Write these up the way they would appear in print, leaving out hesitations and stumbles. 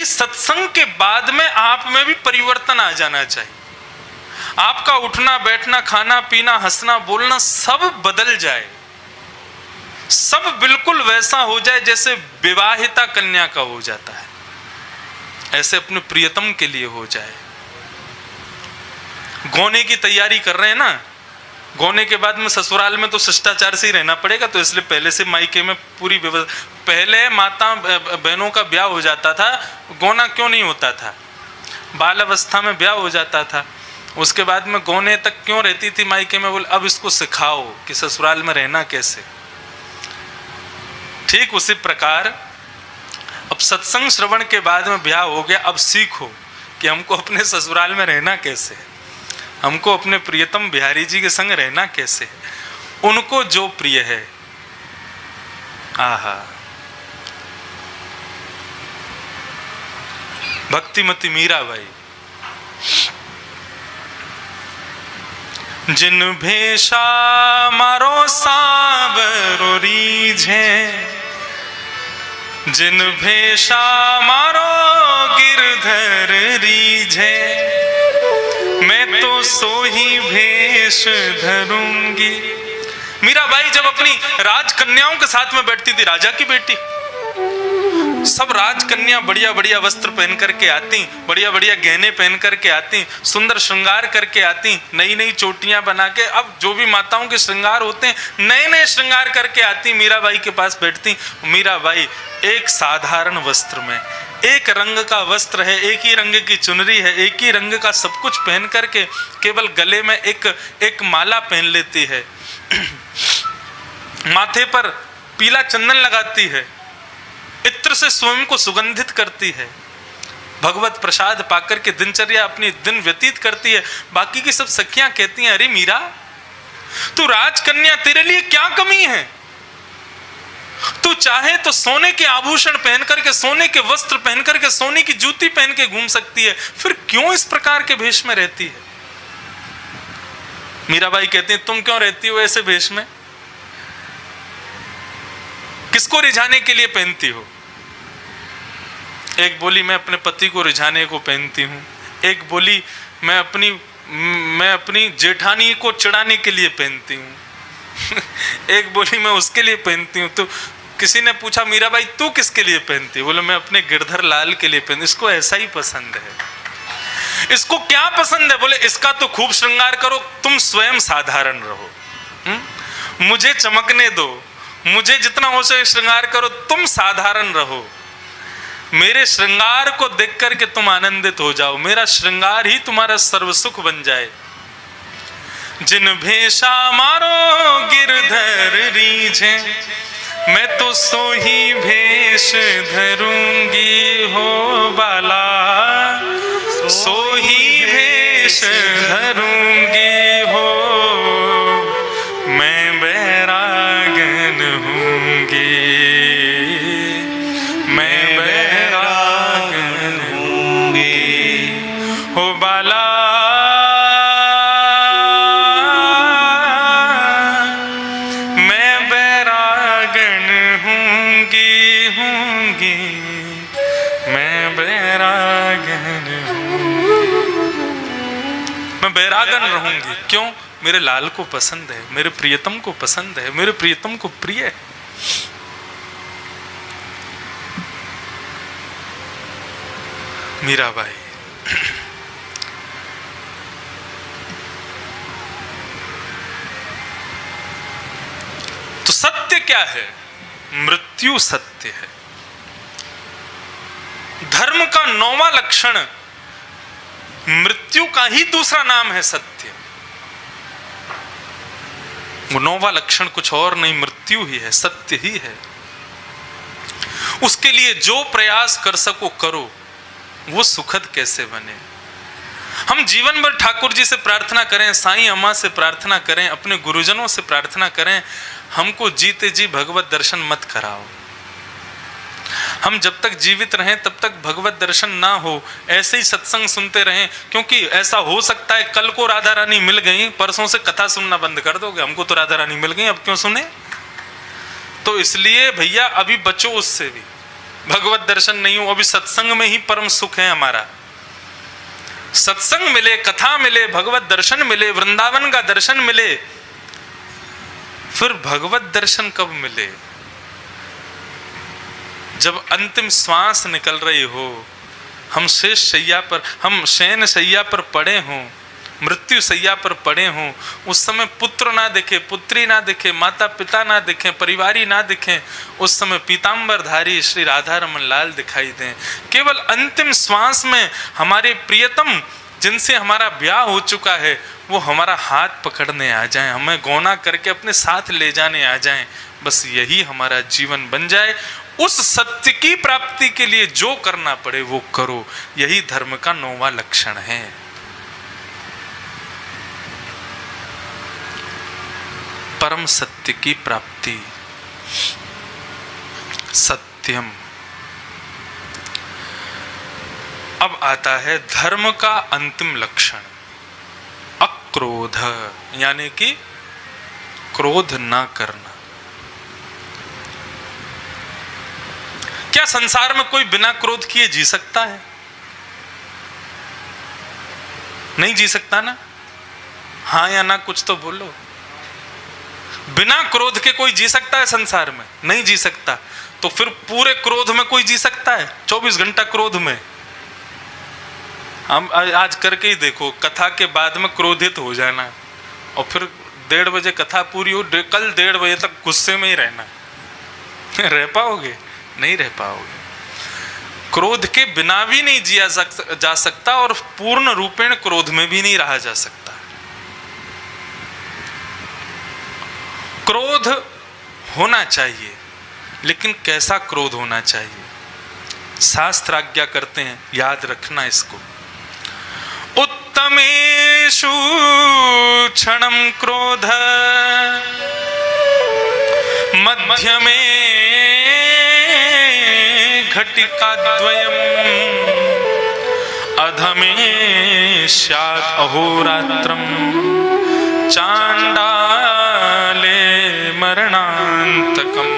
सत्संग के बाद में आप में भी परिवर्तन आ जाना चाहिए। आपका उठना बैठना खाना पीना हंसना बोलना सब बदल जाए, सब बिल्कुल वैसा हो जाए जैसे विवाहिता कन्या का हो जाता है, ऐसे अपने प्रियतम के लिए हो जाए। गौने की तैयारी कर रहे हैं ना, गौने के बाद में ससुराल में तो शिष्टाचार से ही रहना पड़ेगा, तो इसलिए पहले से मायके में पूरी व्यवस्था। पहले माता बहनों का ब्याह हो जाता था, गौना क्यों नहीं होता था? बाल अवस्था में ब्याह हो जाता था, उसके बाद में गौने तक क्यों रहती थी मायके में? बोले अब इसको सिखाओ कि ससुराल में रहना कैसे। ठीक उसी प्रकार अब सत्संग श्रवण के बाद में ब्याह हो गया, अब सीखो कि हमको अपने ससुराल में रहना कैसे, हमको अपने प्रियतम बिहारी जी के संग रहना कैसे, उनको जो प्रिय है। आहा, भक्तिमती मीराबाई, जिन भेषा मारो सांवरो रीझे, जिन भेषा मारो गिरधर रीझे, मैं तो सोही भेष धरूंगी। मीराबाई जब अपनी राजकन्याओं के साथ में बैठती थी, राजा की बेटी, सब राजकन्या बढ़िया बढ़िया वस्त्र पहन करके आती, बढ़िया बढ़िया गहने पहन करके आती, सुंदर श्रृंगार करके आती, नई नई चोटियां बना के। अब जो भी माताओं के श्रृंगार होते हैं नए नए श्रृंगार करके आती, मीराबाई के पास बैठती। मीराबाई एक साधारण वस्त्र में, एक रंग का वस्त्र है, एक ही रंग की चुनरी है, एक ही रंग का सब कुछ पहन करके केवल गले में एक माला पहन लेती है, माथे पर पीला चंदन लगाती है, इत्र से स्वयं को सुगंधित करती है, भगवत प्रसाद पाकर के दिनचर्या अपनी दिन व्यतीत करती है। बाकी की सब सखियां कहती हैं, अरे मीरा तू राजकन्या, तेरे लिए क्या कमी है? तू चाहे तो सोने के आभूषण पहन करके, सोने के वस्त्र पहन करके, सोने की जूती पहन के घूम सकती है, फिर क्यों इस प्रकार के भेष में रहती है? मीराबाई कहती है, तुम क्यों रहती हो ऐसे भेष में? किसको रिझाने के लिए पहनती हो? एक बोली मैं अपने पति को रिझाने को पहनती हूं, एक बोली मैं अपनी जेठानी को चिढ़ाने के लिए पहनती हूं एक बोली मैं उसके लिए पहनती हूं। तो किसी ने पूछा, मीराबाई तू किसके लिए पहनती है? बोले मैं अपने गिरधर लाल के लिए पहनती। इसको ऐसा ही पसंद है। इसको क्या पसंद है? बोले इसका तो खूब श्रृंगार करो, तुम स्वयं साधारण रहो, मुझे चमकने दो, मुझे जितना हो सके श्रृंगार करो, तुम साधारण रहो, मेरे श्रृंगार को देख करके तुम आनंदित हो जाओ, मेरा श्रृंगार ही तुम्हारा सर्व सुख बन जाए। जिन भेषा मारो गिरधर रीझे, मैं तो सोही भेष धरूंगी हो बाला, सोही भेष धरूंगी हो, मैं बैरागन हूंगी, मैं बैरागन हूंगी हो बाला, मैं बैरागन हूंगी, मैं बैरागन हूंगी, मैं बैरागन रहूंगी। क्यों? मेरे लाल को पसंद है, मेरे प्रियतम को पसंद है, मेरे प्रियतम को प्रिय है। मीराबाई तो सत्य क्या है? मृत्यु सत्य है। धर्म का 9वां लक्षण मृत्यु का ही दूसरा नाम है सत्य। वो 9वां लक्षण कुछ और नहीं, मृत्यु ही है, सत्य ही है। उसके लिए जो प्रयास कर सको करो, वो सुखद कैसे बने। हम जीवन भर ठाकुर जी से प्रार्थना करें, साईं अम्मा से प्रार्थना करें, अपने गुरुजनों से प्रार्थना करें, हमको जीते जी भगवत दर्शन मत कराओ। हम जब तक जीवित रहें तब तक भगवत दर्शन ना हो, ऐसे ही सत्संग सुनते रहें, क्योंकि ऐसा हो सकता है कल को राधा रानी मिल गई, परसों से कथा सुनना बंद कर दोगे, हमको तो राधा रानी मिल गई अब क्यों सुने। तो इसलिए भैया अभी बचो उससे भी, भगवत दर्शन नहीं हो, अभी सत्संग में ही परम सुख है हमारा। सत्संग मिले, कथा मिले, भगवत दर्शन मिले, वृंदावन का दर्शन मिले, फिर भगवत दर्शन कब मिले? जब अंतिम श्वास निकल रही हो, हम शेष शैया पर, हम शयन शैया पर पड़े हों, मृत्यु शैया पर पड़े हों, उस समय पुत्र ना दिखे, पुत्री ना दिखे, माता पिता ना दिखें, परिवारी ना दिखें, उस समय पीतांबरधारी श्री राधा रमन लाल दिखाई दें। केवल अंतिम श्वास में हमारे प्रियतम जिनसे हमारा ब्याह हो चुका है वो हमारा हाथ पकड़ने आ जाएं, हमें गौना करके अपने साथ ले जाने आ जाएं, बस यही हमारा जीवन बन जाए। उस सत्य की प्राप्ति के लिए जो करना पड़े वो करो, यही धर्म का 9वां लक्षण है। परम सत्य की प्राप्ति, सत्यम। अब आता है धर्म का अंतिम लक्षण, अक्रोध, यानी कि क्रोध ना करना। क्या संसार में कोई बिना क्रोध किए जी सकता है? नहीं जी सकता ना? हाँ या ना कुछ तो बोलो। बिना क्रोध के कोई जी सकता है संसार में? नहीं जी सकता। तो फिर पूरे क्रोध में कोई जी सकता है? 24 घंटा क्रोध में? हम आज करके ही देखो, कथा के बाद में क्रोधित हो जाना और फिर 1:30 बजे कथा पूरी हो, कल 1:30 बजे तक गुस्से में ही रहना। रह पाओगे? नहीं रह पाओगे। क्रोध के बिना भी नहीं जिया जा सकता और पूर्ण रूपेण क्रोध में भी नहीं रहा जा सकता। क्रोध होना चाहिए, लेकिन कैसा क्रोध होना चाहिए? शास्त्र आज्ञा करते हैं, याद रखना इसको। उत्तमेषु क्षणं क्रोध, मध्यमे घटिकाद्वयम्, अधमे स्यात् अहोरात्रम्, चांडाले मरणांतकम्।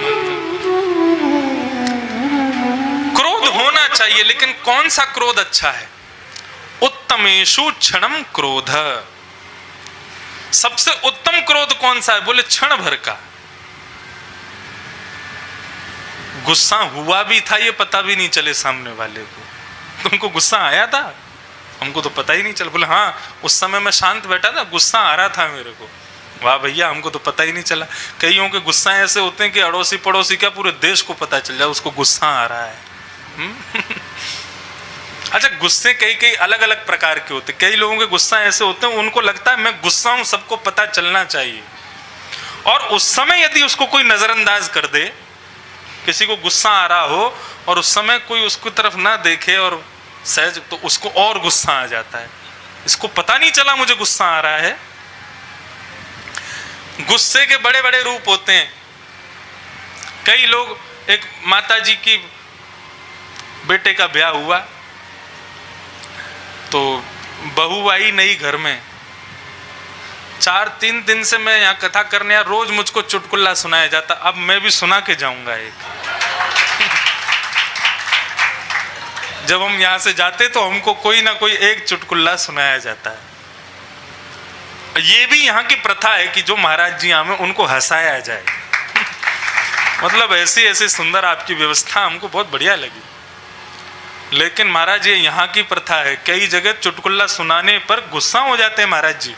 क्रोध होना चाहिए, लेकिन कौन सा क्रोध अच्छा है? उत्तमेषु क्षणम क्रोध। सबसे उत्तम क्रोध कौन सा है? बोले क्षण भर का। गुस्सा हुआ भी था ये पता भी नहीं चले सामने वाले को। तुमको गुस्सा आया था? हमको तो पता ही नहीं चला। बोले हाँ, उस समय मैं शांत बैठा था, गुस्सा आ रहा था मेरे को। वाह भैया, हमको तो पता ही नहीं चला। कईयों के गुस्सा ऐसे होते हैं कि अड़ोसी पड़ोसी क्या पूरे देश को पता चल जाए उसको गुस्सा आ रहा है। अच्छा, गुस्से कई अलग अलग प्रकार के होते हैं। कई लोगों के गुस्सा ऐसे होते हैं, उनको लगता है मैं गुस्सा हूं, सबको पता चलना चाहिए। और उस समय यदि उसको कोई नजरअंदाज कर दे, किसी को गुस्सा आ रहा हो और उस समय कोई उसकी तरफ ना देखे और सहज, तो उसको और गुस्सा आ जाता है। इसको पता नहीं चला मुझे गुस्सा आ रहा है। गुस्से के बड़े बड़े रूप होते हैं। कई लोग, एक माता जी की बेटे का ब्याह हुआ तो बहू आई नई घर में। 3 दिन से मैं यहाँ कथा करने, रोज मुझको चुटकुल्ला सुनाया जाता। अब मैं भी सुना के जाऊंगा एक। जब हम यहाँ से जाते तो हमको कोई ना कोई एक चुटकुल्ला सुनाया जाता है। ये भी यहाँ की प्रथा है कि जो महाराज जी आवे उनको हंसाया जाए। मतलब ऐसी ऐसी सुंदर आपकी व्यवस्था हमको बहुत बढ़िया लगी। लेकिन महाराज ये यहाँ की प्रथा है, कई जगह चुटकुल्ला सुनाने पर गुस्सा हो जाते हैं महाराज जी।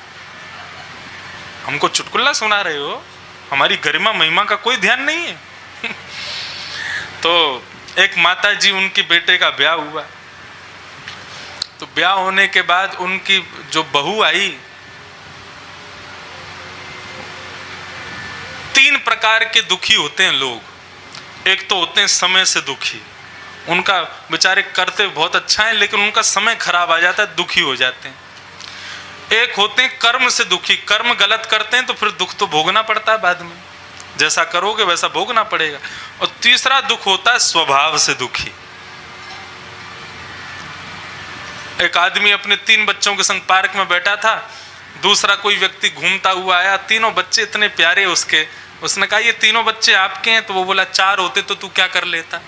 हमको चुटकुल्ला सुना रहे हो, हमारी गरिमा महिमा का कोई ध्यान नहीं है। तो एक माता जी, उनकी बेटे का ब्याह हुआ। तो ब्याह होने के बाद उनकी जो बहू आई, 3 प्रकार के दुखी होते हैं लोग। एक तो होते हैं समय से दुखी, उनका बेचारे करते बहुत अच्छा है लेकिन उनका समय खराब आ जाता है, दुखी हो जाते हैं। एक होते हैं कर्म से दुखी, कर्म गलत करते हैं तो फिर दुख तो भोगना पड़ता है बाद में, जैसा करोगे वैसा भोगना पड़ेगा। और तीसरा दुख होता है स्वभाव से दुखी। एक आदमी अपने 3 बच्चों के संग पार्क में बैठा था, दूसरा कोई व्यक्ति घूमता हुआ आया, तीनों बच्चे इतने प्यारे उसके। उसने कहा ये तीनों बच्चे आपके हैं? तो वो बोला 4 होते तो तू क्या कर लेता।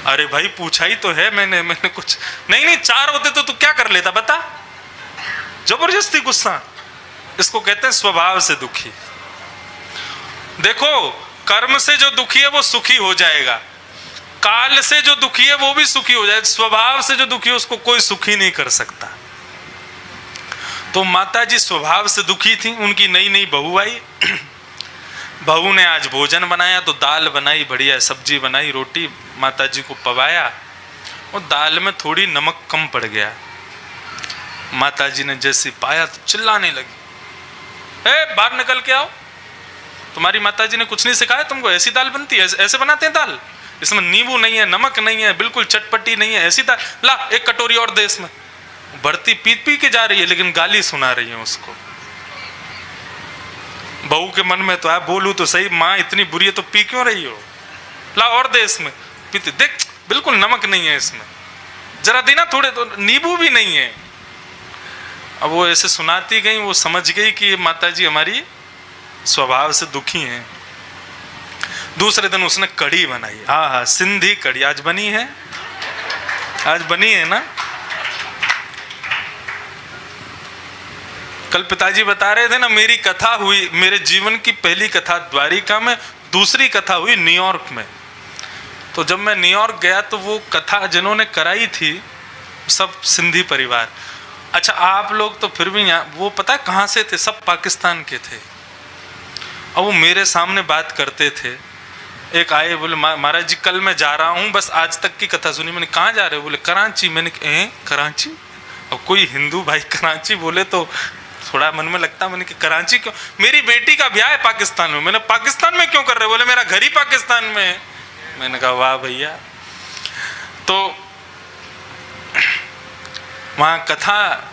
अरे भाई पूछा ही तो है मैंने कुछ नहीं, 4 होते तो तू क्या कर लेता बता। जबरदस्ती गुस्सा, इसको कहते हैं स्वभाव से दुखी। देखो, कर्म से जो दुखी है वो सुखी हो जाएगा, काल से जो दुखी है वो भी सुखी हो जाएगा, स्वभाव से जो दुखी है उसको कोई सुखी नहीं कर सकता। तो माता जी स्वभाव से दुखी थी। उनकी नई नई बहू आई, बहू ने आज भोजन बनाया तो दाल बनाई, बढ़िया सब्जी बनाई, रोटी माता जी को पवाया, और दाल में थोड़ी नमक कम पड़ गया। माता जी ने जैसे पाया तो चिल्लाने लगी, बाहर निकल के आओ, तुम्हारी माता जी ने कुछ नहीं सिखाया तुमको, ऐसी दाल बनती है, ऐसे बनाते हैं दाल, इसमें नींबू नहीं है, नमक नहीं है, बिल्कुल चटपटी नहीं है, ऐसी दाल, ला एक कटोरी और दे इसमें। भरती पी के जा रही है, लेकिन गाली सुना रही है उसको। बहू के मन में तो है, बोलूं तो सही, माँ इतनी बुरी है तो पी क्यों रही हो, ला और दे इसमें। पीती, देख बिल्कुल नमक नहीं है इसमें, जरा देना थोड़े, तो नींबू भी नहीं है। अब वो ऐसे सुनाती गई, वो समझ गई कि ये माता जी हमारी स्वभाव से दुखी हैं। दूसरे दिन उसने कढ़ी बनाई, हाँ सिंधी कढ़ी आज बनी है, आज बनी है ना। कल पिताजी बता रहे थे ना, मेरी कथा हुई, मेरे जीवन की पहली कथा द्वारिका में, दूसरी कथा हुई न्यूयॉर्क में। तो जब मैं न्यूयॉर्क गया तो वो कथा जिन्होंने कराई थी सब सिंधी परिवार। अच्छा आप लोग तो फिर भी यहाँ, वो पता कहाँ से थे, सब पाकिस्तान के थे। और वो मेरे सामने बात करते थे। एक आए बोले महाराज जी कल मैं जा रहा हूँ, बस आज तक की कथा सुनी। मैंने कहाँ जा रहे हो, बोले कराची। मैंने कराची, और कोई हिंदू भाई कराची बोले तो थोड़ा मन में लगता। मैंने कि कराची क्यों, मेरी बेटी का ब्याह है पाकिस्तान में। मैंने पाकिस्तान में क्यों कर रहे हो, बोले मेरा घर ही पाकिस्तान में है। मैंने कहा वाह भैया। तो वहाँ कथा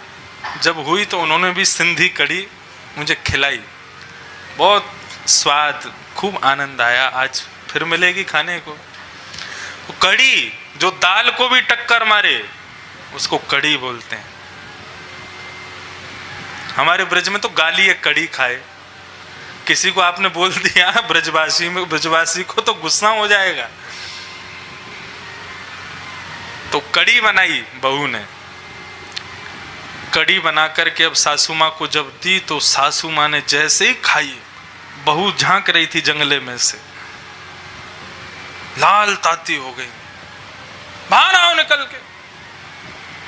जब हुई तो उन्होंने भी सिंधी कढ़ी मुझे खिलाई, बहुत स्वाद, खूब आनंद आया। आज फिर मिलेगी खाने को। तो कढ़ी जो दाल को भी टक्कर मारे उसको कढ़ी बोलते हैं। हमारे ब्रज में तो गाली है कढ़ी खाए, किसी को आपने बोल दिया ब्रजवासी को तो गुस्सा हो जाएगा। तो कढ़ी बनाई बहू ने, कढ़ी बना करके अब सासू माँ को जब दी तो सासू माँ ने जैसे ही खाई, बहू झांक रही थी जंगले में से, लाल ताती हो गई, बाहर आओ निकल के।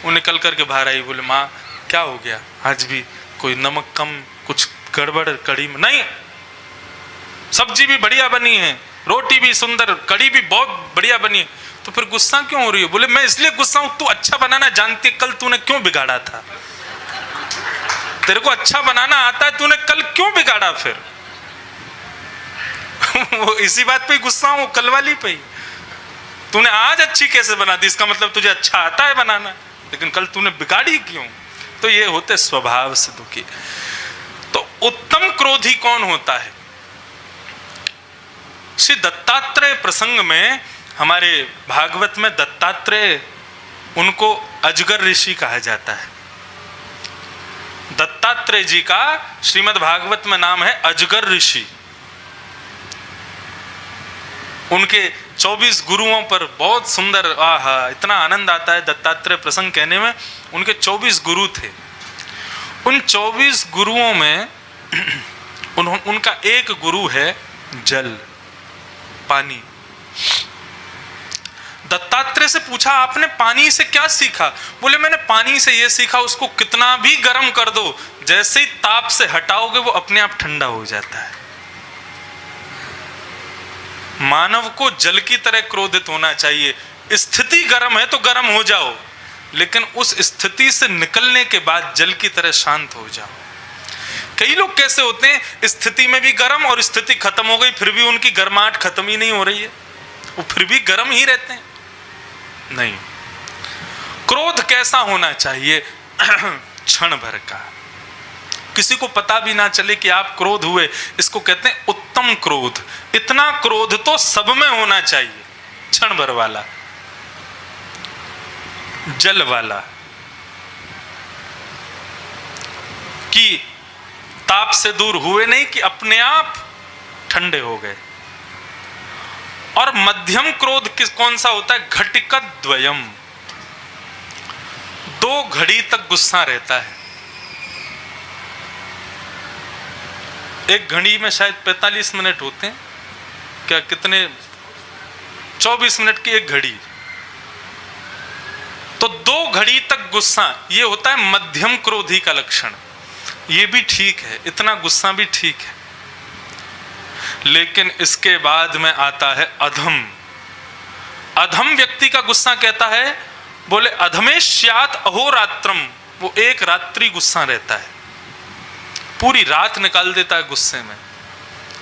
वो निकल करके बाहर आई, बोले माँ क्या हो गया, आज भी कोई नमक कम, कुछ गड़बड़ कढ़ी में? नहीं, सब्जी भी बढ़िया बनी है, रोटी भी सुंदर, कढ़ी भी बहुत बढ़िया बनी है। तो फिर गुस्सा क्यों हो रही है? बोले मैं इसलिए गुस्सा हूं, तू अच्छा बनाना जानती है, कल तूने क्यों बिगाड़ा था? तेरे को अच्छा बनाना आता है, तूने कल क्यों बिगाड़ा? फिर वो इसी बात पे गुस्सा हूं, कल वाली पे ही। तूने आज अच्छी कैसे बना दी, इसका मतलब तुझे अच्छा आता है बनाना, लेकिन कल तूने बिगाड़ी क्यों? तो ये होते स्वभाव से दुखी। तो उत्तम क्रोधी कौन होता है? श्री दत्तात्रेय प्रसंग में, हमारे भागवत में दत्तात्रेय, उनको अजगर ऋषि कहा जाता है। दत्तात्रेय जी का श्रीमद् भागवत में नाम है अजगर ऋषि। उनके 24 गुरुओं पर बहुत सुंदर, आहा इतना आनंद आता है दत्तात्रेय प्रसंग कहने में। उनके 24 गुरु थे। उन 24 गुरुओं में उनका एक गुरु है जल, पानी। दत्तात्रेय से पूछा आपने पानी से क्या सीखा? बोले मैंने पानी से यह सीखा, उसको कितना भी गर्म कर दो, जैसे ही ताप से हटाओगे वो अपने आप ठंडा हो जाता है। मानव को जल की तरह क्रोधित होना चाहिए। स्थिति गर्म है तो गर्म हो जाओ, लेकिन उस स्थिति से निकलने के बाद जल की तरह शांत हो जाओ। कई लोग कैसे होते हैं, स्थिति में भी गर्म और स्थिति खत्म हो गई फिर भी उनकी गर्माहट खत्म ही नहीं हो रही है, वो फिर भी गर्म ही रहते हैं। नहीं, क्रोध कैसा होना चाहिए? क्षण भर का, किसी को पता भी ना चले कि आप क्रोध हुए, इसको कहते हैं उत्तम क्रोध। इतना क्रोध तो सब में होना चाहिए, क्षण भर वाला, जल वाला, कि ताप से दूर हुए नहीं कि अपने आप ठंडे हो गए। और मध्यम क्रोध कौन सा होता है? घटिकत द्वयम, 2 घड़ी तक गुस्सा रहता है। एक घड़ी में शायद 45 मिनट होते हैं, क्या कितने, 24 मिनट की एक घड़ी, तो 2 घड़ी तक गुस्सा, ये होता है मध्यम क्रोधी का लक्षण। ये भी ठीक है, इतना गुस्सा भी ठीक है। लेकिन इसके बाद में आता है अधम। अधम व्यक्ति का गुस्सा कहता है, बोले अधमेश्यात अहोरात्रम, वो एक रात्रि गुस्सा रहता है, पूरी रात निकाल देता है गुस्से में।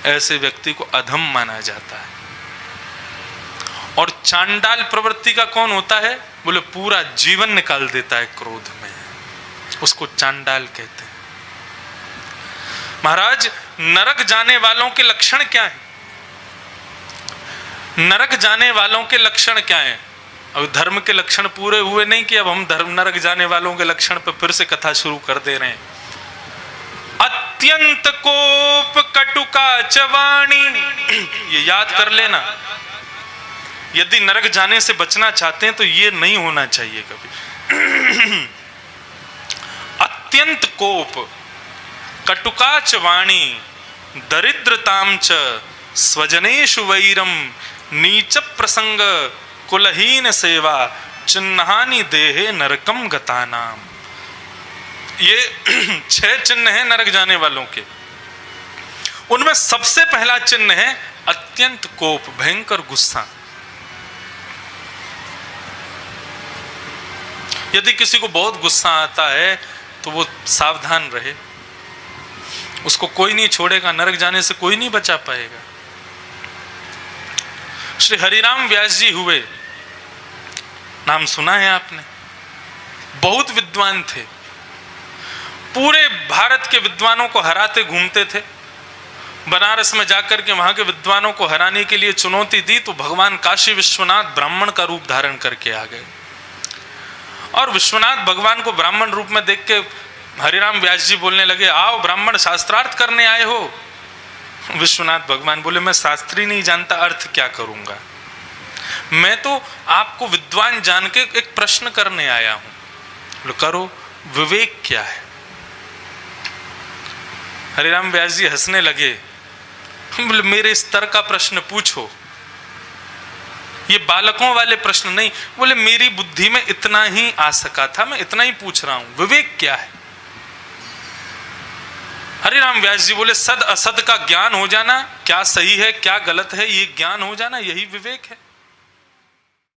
ऐसे व्यक्ति को अधम माना जाता है। और चांडाल प्रवृत्ति का कौन होता है? बोले पूरा जीवन निकाल देता है क्रोध में, उसको चांडाल कहते हैं। महाराज, नरक जाने वालों के लक्षण क्या है? नरक जाने वालों के लक्षण क्या है? अब धर्म के लक्षण पूरे हुए नहीं कि अब हम धर्म नरक जाने वालों के लक्षण पर फिर से कथा शुरू कर दे रहे हैं। अत्यंत कोप कटुका चवाणी, ये याद कर लेना। यदि नरक जाने से बचना चाहते हैं तो ये नहीं होना चाहिए कभी। अत्यंत कोप, कटुकाच वाणी, दरिद्रताम च, स्वजनेषु वैरम, नीच प्रसंग, कुलहीन सेवा, चिन्हानि देहे नरकम गतानाम। ये 6 चिन्ह हैं नरक जाने वालों के। उनमें सबसे पहला चिन्ह है अत्यंत कोप, भयंकर गुस्सा। यदि किसी को बहुत गुस्सा आता है तो वो सावधान रहे, उसको कोई नहीं छोड़ेगा, नरक जाने से कोई नहीं बचा पाएगा। श्री हरिराम व्यास जी हुए, नाम सुना है आपने, बहुत विद्वान थे, पूरे भारत के विद्वानों को हराते घूमते थे। बनारस में जाकर के वहां के विद्वानों को हराने के लिए चुनौती दी तो भगवान काशी विश्वनाथ ब्राह्मण का रूप धारण करके आ गए। और विश्वनाथ भगवान को ब्राह्मण रूप में देख के हरिराम व्यास जी बोलने लगे, आओ ब्राह्मण शास्त्रार्थ करने आए हो। विश्वनाथ भगवान बोले, मैं शास्त्री नहीं जानता, अर्थ क्या करूंगा, मैं तो आपको विद्वान जान के एक प्रश्न करने आया हूं। बोले, करो, विवेक क्या है? हरिराम व्यास जी हंसने लगे, बोले मेरे स्तर का प्रश्न पूछो, ये बालकों वाले प्रश्न नहीं। बोले मेरी बुद्धि में इतना ही आ सका था, मैं इतना ही पूछ रहा हूं, विवेक क्या है? हरिराम व्यास जी बोले, सद असद का ज्ञान हो जाना, क्या सही है क्या गलत है ये ज्ञान हो जाना, यही विवेक है।